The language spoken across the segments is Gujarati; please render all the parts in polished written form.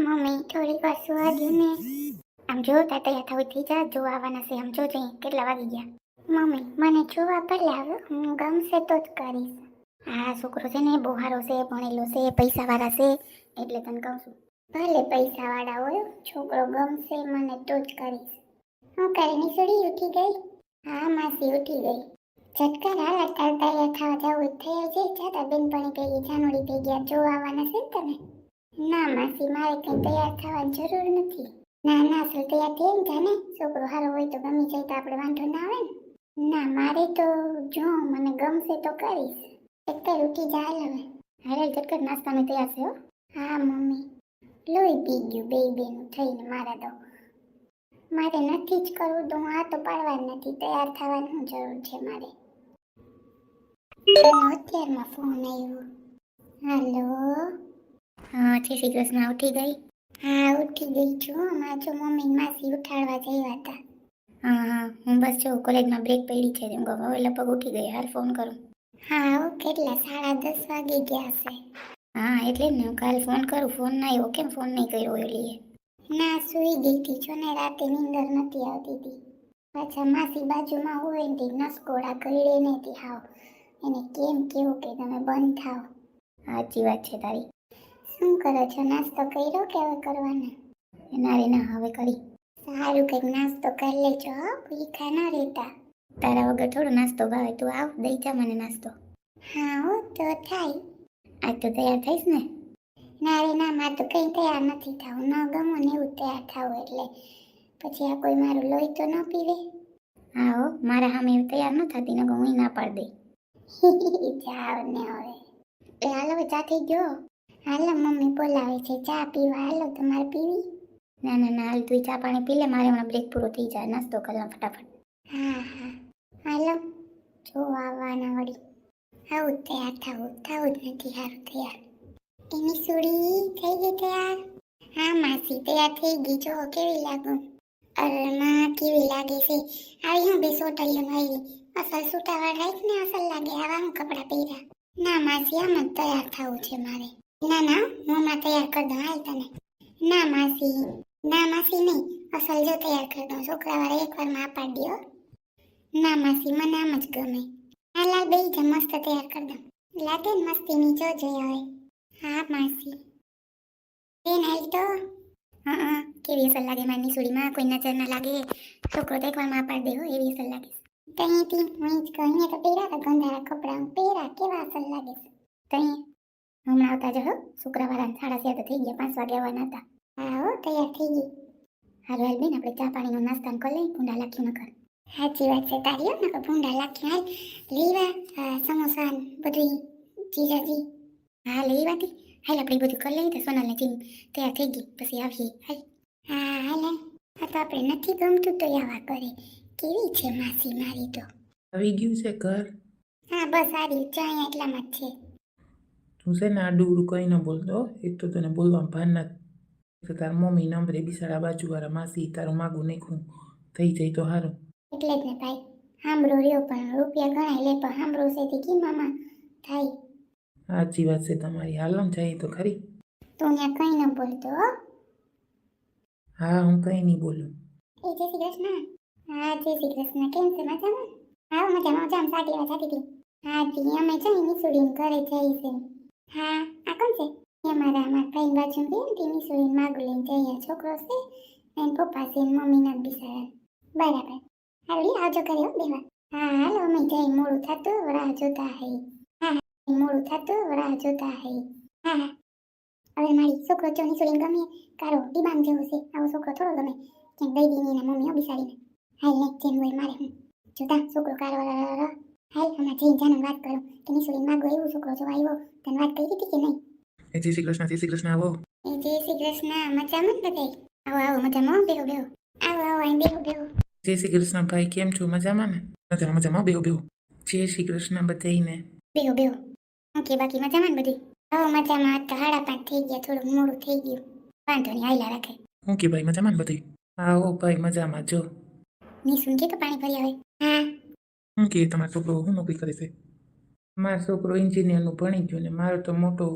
મમ્મી થોડીક વાર સુવા દો ને. આમ જોતા તૈયાર થવી થઈ જા, જો આવવાના છે. આમ જોજે કેટલા વાગી ગયા. મમ્મી મને જોવા ભલે આવે, હું ગમશે તો જ કરીશ. આ છોકરો છે ને બહુ સારો છે, ભણેલો છે, પૈસાવાળા છે, એટલે તને કહું છું. ભલે પૈસાવાળા હોય, છોકરો ગમશે મને તો જ કરીશ. હું કરે નિસુડી ઉઠી ગઈ? હા માસી ઉઠી ગઈ. ઝટકા હાલ તાર તૈયાર થવા જવું થઈ છે. જાતા બેનપણી ભેગી જાનોડી ભેગી જોવા આવવાના છે ને તમે? ના માસી મારે કઈ તૈયાર થવાની જરૂર નથી. ના ના ચાલ તૈયાર થઈને જાને, છોકરો સારો હોય તો ગમી જાય તો આપણે વાંધો ના આવે ને. ના મારે તો જો મને ગમશે તો કરીશ. અત્યારે ઉઠી જા હવે. હારે ઝટકટ નાસ્તાનું તૈયાર છે હો. હા મમ્મી લોહી પી ગયું બેનું થઈને મારા તો. મારે નથી જ કરવું તો હું આ તો પાડવા નથી તૈયાર થવાની જરૂર છે મારે. અત્યારમાં ફોન આવ્યો. હાલો. હા જય શ્રી કૃષ્ણ. ઉઠી ગઈ? હા ઉઠી ગઈ છું. હમણાં જો મમ્મી માસી ઉઠાડવા જઈ હતા. હા હું બસ જો કોલેજમાં બ્રેક પડી છે એમ કહું હવે લગભગ ઉઠી ગઈ. હાલ ફોન કરું. હા કેટલા 10:30 વાગી ગયા છે. હા એટલે જ ને કાલ ફોન કરું. ફોન ના આવ્યો. કેમ ફોન નહીં કર્યો ઓલીએ? ના સુઈ ગઈ હતી જો ને, રાતે નીંદર નથી આવતી હતી. પાછા માસી બાજુમાં હોય ને નસકોડા કરડે નથી હાવ. એને કેમ કેવું કે તમે બંધ થાવ. સાચી વાત છે તારી. શું કરો છો? નાસ્તો કર્યો કે હવે કરવાના? ના રે ના હવે કરી. સારું કંઈક નાસ્તો કરી લેજો હો, ભૂખ્યા ના રહેતા. તારા વગર થોડો નાસ્તો ભાવે. તું આવ દઈ જા મને નાસ્તો. હા હો તો થાય. આજ તો તૈયાર થઈશ ને? ના રે ના મારે તો કંઈ તૈયાર નથી થવું. ન ગમો ને એવું તૈયાર થવું એટલે પછી આ કોઈ મારું લોહી તો ન પીવે. હા હો મારા સામે એવું તૈયાર ન થતી ન હું ના પાડી દઈ. જાવ ને હવે. એ હાલો હવે ચા થઈ ગયો. હાલો મમ્મી બોલાવે છે ચા પીવા. હાલો તમારે પીવી? ના ના ના હાલ તું ચા પાણી પી લે. મારે હમણાં બ્રેક પૂરો થઈ જાય. નાસ્તો કરવા ફટાફટ. હા હા હાલો. જો આવવાના વળી. આવું તૈયાર થવું જ નથી સારું તૈયાર. એની સુડી થઈ ગઈ તૈયાર? હા માસી તૈયાર થઈ ગઈ. જો કેવી લાગુ? અરે માં કેવી લાગે છે. આવી હું બે સોટલીઓમાં આવી. અસલ સૂટાવાળ રાખ ને અસલ લાગે. આવા હું કપડાં પહેર્યા. ના માસી આમ જ તૈયાર થવું છે મારે. ના ના હું હમણાં તૈયાર કરી દઉં હાલ તને. ના માસી નહીં. અસલ જો તૈયાર કરી દઉં. છોકરાવાળા એકવારમાં આ પાડી દો. ના માસી મને આમ જ ગમે. હાલ હાલ બેહી જા મસ્ત તૈયાર કરી દઉં. લાગે ને મસ્તીની જોજો હવે. હા માસી. બેન હાલ તો. હા કેવી અસલ લાગે મારી નિસુડીમાં. કોઈ નજર ના લાગે. છોકરો તો એકવારમાં આ પાડી દે હો એવી અસલ લાગે. તહીંથી હું જ કહું તો પહેર્યા હતા ગંધારા કપડાં પહેર્યા કેવા અસલ લાગે છે. તહીં હમણાં આવતા જ હો. શુક્રવારના 7:30 થઈ ગયા. 5 વાગે આવવાના હતા. હા હો તૈયાર થઈ ગઈ. હારું હાલ બેન આપણે ચા પાણીનો નાસ્તો કરી લઈ. ભૂંડા લાખી ન કર. સાચી વાત છે તારી હો. નકર ભૂંડા લાખી હાલ લેવા સમોસા બધું જીજાજી. હા લેવાતી. હાલ આપણે બધું કરી લઈએ તો સોનલને જીમ તૈયાર થઈ ગઈ પછી આવીએ. હાલ હા હાલ આ તો આપણે નથી ગમતું તો આવા કરે. કેવી છે માસી મારી તો. આવી ગયું છે ઘર? હા બસ સારી ચાય એટલામાં જ છે. તું છે ને આડું કંઈ ન બોલતો. એક તો તને બોલવામાં ભાન ના. તો તાર મમ્મી નંબરે બિસાડા બાજુવાળા માસી તારું માગું નાખું થઈ જાય તો સારું. એટલે જ ને ભાઈ સાંભળો રહ્યો પણ રૂપિયા ગણાય લે પણ સાંભળો છે તે કી મામા થાય. સાચી વાત છે તમારી. હાલો ને જઈએ તો ખરી. તું ત્યાં કઈ ન બોલતો હો. હા હું કંઈ નહીં બોલું. એ જય શ્રી કૃષ્ણ. હા જય શ્રી કૃષ્ણ. કેમ છે મજામાં? હા મજામાં સાટી વાત સાટી હતી. હા જી અમે છે ને નિસુડીને ઘરે જઈ છે. હા આ કોણ છે? અમારા ભાઈ બાજુ બે ને નિસુડીને માગું લઈને જઈએ. છોકરો છે એન પપ્પા છે ને મમ્મી ના બિસાડા. બરાબર. હાલી આવજો ઘરે હો બેવા. હા હાલો અમે જઈ મોડું થતું રાહ જોતા હૈ. હા મોડું થતું રાહ જોતા હૈ. હા હવે મારી છોકરો જો નિસુડીને ગમે કારો ડિબાંગ જેવો છે. આવો છોકરો થોડો ગમે ક્યાંક દઈ દીની ને મમ્મીઓ બિસાડીને. હાલ ને જેમ હોય મારે હું જોતા છોકરો કારો હાલ હમણાં જઈને જાને વાત કરો કે નિસુડીને માગો એવું છોકરો જો આવ્યો તને વાત કરી હતી કે નહીં? જય શ્રી કૃષ્ણ. જય શ્રી કૃષ્ણ. આવો. એ જય શ્રી કૃષ્ણ. મજામાં જ બધાય? આવો મજામાં બેહો બેહો. આવો અહીં બેહો. જય શ્રી કૃષ્ણ ભાઈ. કેમ છો? મજામાં ને? મજામાં બેહો. જય શ્રી કૃષ્ણ બધાઈને. બેહો. ઓકે બાકી મજામાં ને બધી? હા મજામાં. તો 5:30 થઈ ગયા. થોડું મોડું થઈ ગયું. વાંધો નહીં હાલ્યા રાખે. હું કે ભાઈ મજામાં ને બધી? હા હો ભાઈ મજામાં. જો નિશુન કે તો પાણી ભરી આવે. હા હું કે તમારો છોકરો શું નોકરી કરે છે? મારો છોકરો એન્જિનિયરનું ભણી ગયો ને મારો તો મોટો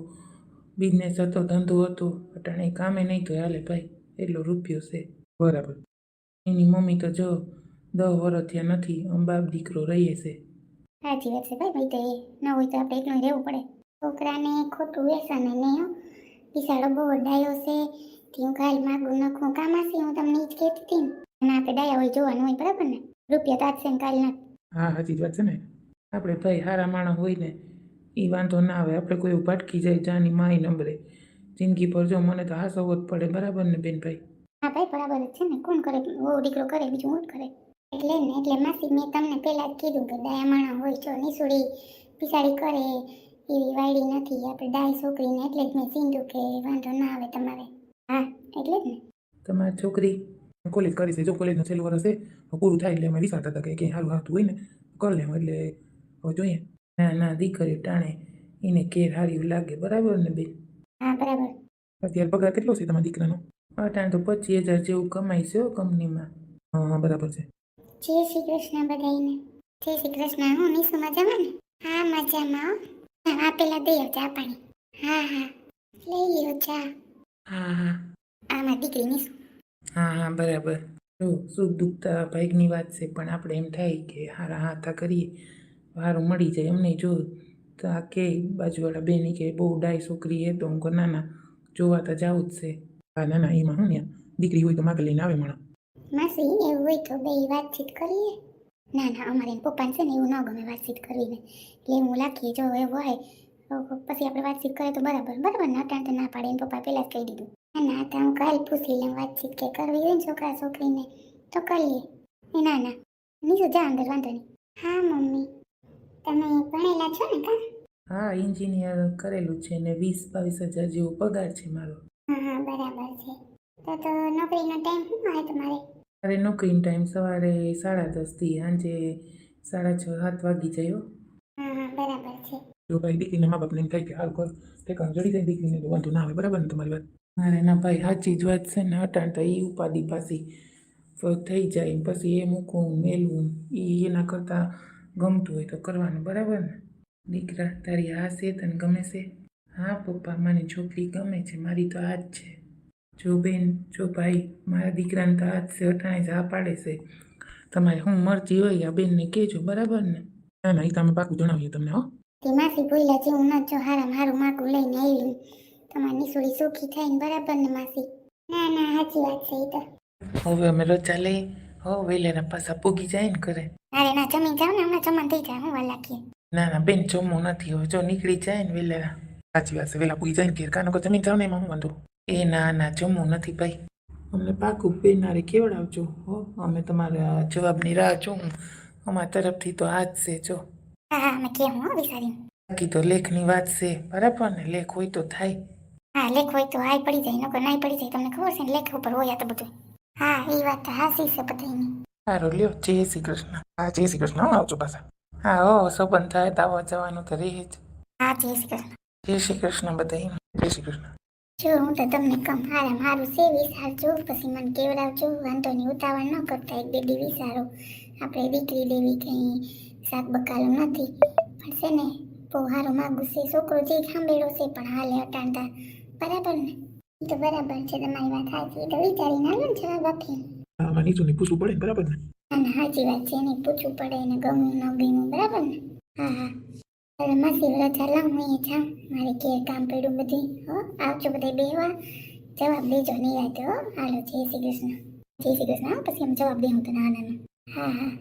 બિઝનેસ હતો, ધંધો હતો, અટાણે કામે નહીં તો હાલે ભાઈ, એટલો રૂપિયો છે. બરાબર. એની મમ્મી તો જો 10 વર્ષ થયા નથી, બાપ દીકરો રહીએ છે. સાચી વાત છે ભાઈ, ભાઈ તો એ ન હોય તો આપણે એકલું રહેવું પડે. છોકરાને ખોટું વ્યસન નહીં હો, બિસાડો બહુ ડાયો છે. હું કાલ માગું નખું કામાસી, હું તમને ઈ જ કહેતી હતી ને. આપણે ડાયા હોય જોવાનું હોય, બરાબર ને? રૂપિયા તો આજ છે ને કાલ ના. હા, સાચી જ વાત છે ને. આપણે ભાઈ સારા માણસ હોય ને એ વાંધો ના આવે. આપણે કોઈ ભટકી જાય જાની માય નંબરે જિંદગી પર, જો મને તો હાસવો જ પડે. બરાબર ને બેન ભાઈ? હા ભાઈ, બરાબર જ છે ને. કોણ કરે? બહુ દીકરો કરે, બીજું કોણ કરે? એટલે ને એટલે માસી, મેં તમને પહેલા જ કીધું કે ડાયા માણસ હોય, જો નિસુડી પિસાડી કરે એવી વાયડી નથી આપણે ડાય છોકરીને. એટલે જ મેં સીંધું કે વાંધો ના આવે તમારે. હા, એટલે જ ને. તમારી છોકરી કોલેજ કરી છે, જો કોલેજનું છેલ્લું વર્ષ છે, પૂરું થાય એટલે અમે વિચારતા હતા કે સારું આવતું હોય ને કરી લેવું. એટલે હવે જોઈએ. ના ના, દીકરી ટાણે એને કેર હાર્યું લાગે. બરાબર ને બેન? હા, બરાબર. અત્યારે પગાર કેટલો છે તમારા દીકરાનો? અટાણે તો 25,000 જેવું કમાય છે કંપનીમાં. હા, બરાબર છે. જય શ્રી કૃષ્ણ બધાઈને. જય શ્રી કૃષ્ણ. હું નિશુ મજામાં ને? હા, મજામાં. હા, પેલા દે ચા પાણી. હા હા, લઈ લ્યો ચા. હા હા. આમાં દીકરી નિશુ. હા હા, બરાબર. જો સુખ દુઃખતા ભાઈની વાત છે, પણ આપણે એમ થાય કે હારા હાથા કરીએ સારું મળી જાય. અમને જો તો આ કે બાજુવાળા બેની કે બહુ ડાય છોકરી એ તો હું કહું ના ના, જોવા તો જવું જ છે. હા ના ના, એમાં હું ને દીકરી હોય તો માગે લઈને આવે માણસ. માસી, એવું હોય તો બે વાતચીત કરીએ. ના ના, અમારે પપ્પાને છે ને એવું ન ગમે વાતચીત કરવીને. એટલે હું લાખીએ જો એવું હોય તો પછી આપણે વાતચીત કરીએ તો બરાબર. બરાબર ને? અટાણ તો ના પાડે, એને પપ્પા પહેલા જ કહી દીધું. ના ના, તો હું કાલ પૂછી લઉં વાતચીત કે કરવી હોય ને છોકરા છોકરીને તો કરીએ. ના ના, નીચું જા અંદર, વાંધો નહીં. હા મમ્મી, તમે ભણેલા છો ને? કા? હા, એન્જિનિયર કરેલું છે ને 20-22 હજાર જેવો પગાર છે મારો. હા હા, બરાબર છે. તો નોકરીનો ટાઈમ શું હોય તમારે? મારે નોકરીનો ટાઈમ સવારે 10:30 થી સાંજે 6:30-7 વાગી જાય. હા હા, બરાબર છે. જો ભાઈ દીકરીના મા બાપને એમ થાય કે હાલ કર ઠેકાણ જડી જાય દીકરીને તો વાંધો ના આવે. બરાબર ને તમારી વાત? મારે ના ભાઈ, સાચી જ વાત છે ને. અટાણતા એ ઉપાધિ પાછી થઈ જાય, પછી એ મૂકવું મેલવું, એ એના કરતાં ગમતું હોય તો કરવાનું. બરાબર ને? દીકરા, તારી આ છે તને ગમે છે? હા પપ્પા, મને છોકરી ગમે છે, મારી તો આ જ છે. જો બેન, જો ભાઈ, મારા દીકરાને તો આ જ છે, અટાણે જ આ પાડે છે. તમારે શું મરજી હોય આ બેનને કહેજો. બરાબર ને? ના ના, એ તમે પાકું જણાવીએ તમને. હો, તે માસી ભૂલ્યા જેવું ન જો, હારામાં હારું માગું લઈને આવી. તમારી નિસુડી સુખી થાય ને. બરાબર ને માસી? ના ના, સાચી વાત છે એ તો. હવે અમે રજા લઈ વેલેના પાછા પૂગી જાય ને ઘરે. અરે ના, જમીન જાવ ને, હમણાં જમવાનું થઈ જાય. હું વાર લાગીએ? ના ના બેન, જમવું નથી હવે. જો નીકળી જાય ને વેલેના. સાચી વાત છે, વેલા પૂગી જાય ને ઘેર. કાનો જમીન જાવ ને, એમાં હું વાંધો? એ ના ના, જમવું નથી ભાઈ. અમને પાકું બેનારે કેવડાવજો. હો, અમે તમારા જવાબની રાહ જોઉં. અમારા તરફથી તો આ જ છે. જો હા હા, અમે કેમ હો વિચારી. બાકી તો લેખની વાત છે. બરાબર ને? લેખ હોય તો થાય. હા, લેખ હોય તો આય પડી જાય, નકર નાય પડી જાય. તમને ખબર છે ને, લેખ ઉપર હોય આ તો બધું. હા, એ વાત તો હાસી છે બધાની. સારું લ્યો, જય શ્રી કૃષ્ણ. હા, જય શ્રી કૃષ્ણ. આવજો પાછા. હા હો, સંબંધ થાય તો આવવા જવાનું તો રહે જ. હા, જય શ્રી કૃષ્ણ. જય શ્રી કૃષ્ણ બધાય. જય શ્રી કૃષ્ણ. જો હું તો તમને કમ, હારામાં હારું છે, વિચારજો પછી મને કેવડાવજો. વાંધો નહીં, ઉતાવળ ન કરતા, એક બે દી વિચારો. આપણે દીકરી દેવી કંઈ શાક બકાલો નથી, પણ છે ને બહુ હારું માગું છે. છોકરો જે સાંભળ્યો છે પણ હાલે અટાણતા. બરાબર ને? એ તો બરાબર છે, તમારી વાત સાચી. એ તો વિચારીને હાલો ને જવાબ આપીએ. આમાં નીચું ને પૂછવું પડે ને. બરાબર ને? ના ના, સાચી વાત છે. એને પૂછવું પડે, એને ગમવું ન ગમવું. બરાબર ને? હા હા. હવે માસી રજા લાવ, હું અહીંયા જાઉં. મારે ઘેર કામ પડ્યું બધું. હો, આવજો બધા બેહવા. જવાબ દેજો નિરાતે. હો, હાલો, જય શ્રી કૃષ્ણ. જય શ્રી કૃષ્ણ. પછી એમ જવાબ દે હું તને. હા હા.